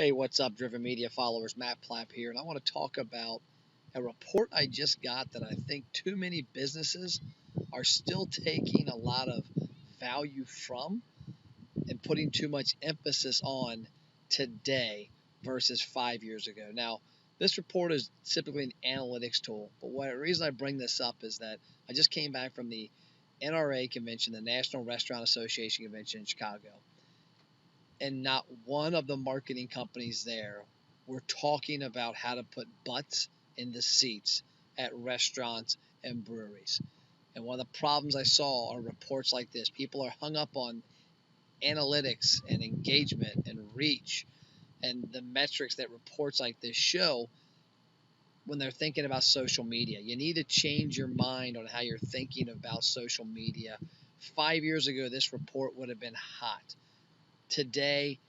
Hey, what's up, Driven Media followers? Matt Plapp here, and I want to talk about a report I just got that I think too many businesses are still taking a lot of value from and putting too much emphasis on today versus 5 years ago. Now, this report is typically an analytics tool, but the reason I bring this up is that I just came back from the NRA convention, the National Restaurant Association convention in Chicago, and not one of the marketing companies there were talking about how to put butts in the seats at restaurants and breweries. And one of the problems I saw are reports like this. People are hung up on analytics and engagement and reach and the metrics that reports like this show when they're thinking about social media. You need to change your mind on how you're thinking about social media. 5 years ago, this report would have been hot. Today,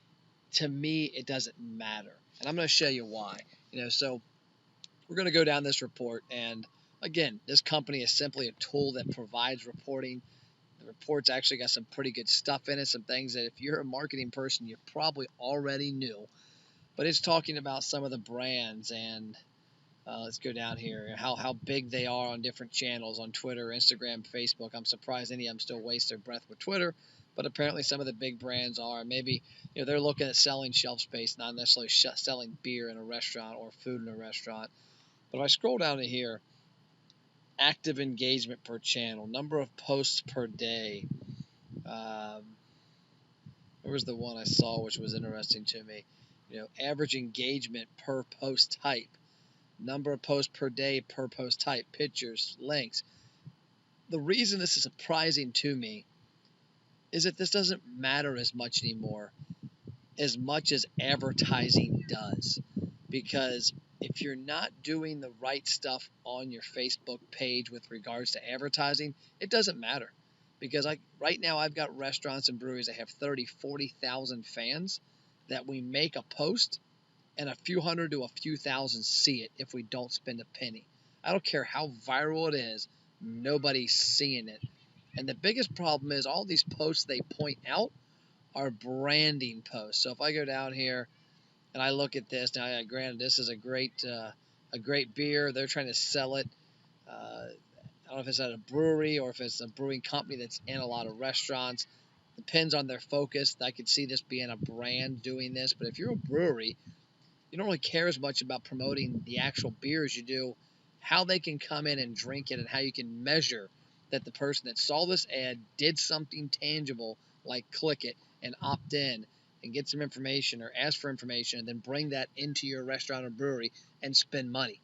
to me, it doesn't matter. And I'm going to show you why. So we're going to go down this report. And again, this company is simply a tool that provides reporting. The report's actually got some pretty good stuff in it, some things that if you're a marketing person, you probably already knew. But it's talking about some of the brands and let's go down here, how big they are on different channels on Twitter, Instagram, Facebook. I'm surprised any of them still waste their breath with Twitter, but apparently some of the big brands are. Maybe they're looking at selling shelf space, not necessarily selling beer in a restaurant or food in a restaurant. But if I scroll down to here, active engagement per channel, number of posts per day. There was the one I saw which was interesting to me. Average engagement per post type, number of posts per day per post type, pictures, links. The reason this is surprising to me is that this doesn't matter as much anymore as much as advertising does. Because if you're not doing the right stuff on your Facebook page with regards to advertising, it doesn't matter. Because right now I've got restaurants and breweries that have 30, 40,000 fans that we make a post and a few hundred to a few thousand see it if we don't spend a penny. I don't care how viral it is, nobody's seeing it. And the biggest problem is all these posts they point out are branding posts. So if I go down here and I look at this, now granted this is a great beer. They're trying to sell it. I don't know if it's at a brewery or if it's a brewing company that's in a lot of restaurants. Depends on their focus. I could see this being a brand doing this, but if you're a brewery, you don't really care as much about promoting the actual beer as you do how they can come in and drink it and how you can measure that the person that saw this ad did something tangible like click it and opt in and get some information or ask for information and then bring that into your restaurant or brewery and spend money.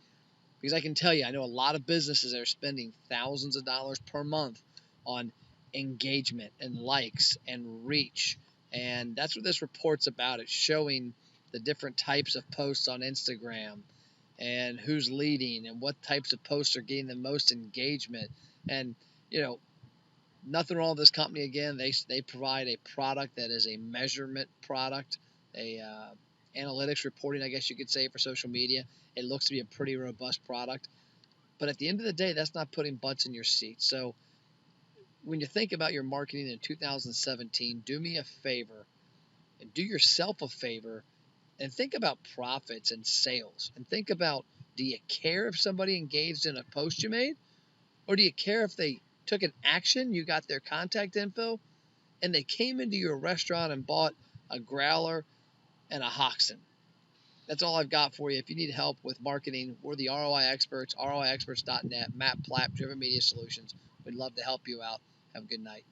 Because I can tell you, I know a lot of businesses that are spending thousands of dollars per month on engagement and likes and reach. And that's what this report's about. It's showing the different types of posts on Instagram and who's leading and what types of posts are getting the most engagement. And, nothing wrong with this company. Again, they provide a product that is a measurement product, a analytics reporting, I guess you could say, for social media. It looks to be a pretty robust product. But at the end of the day, that's not putting butts in your seat. So when you think about your marketing in 2017, do me a favor and do yourself a favor and think about profits and sales. And think about, do you care if somebody engaged in a post you made? Or do you care if they took an action, you got their contact info, and they came into your restaurant and bought a growler and a Hoxton? That's all I've got for you. If you need help with marketing, we're the ROI Experts, ROIexperts.net, Matt Plapp, Driven Media Solutions. We'd love to help you out. Have a good night.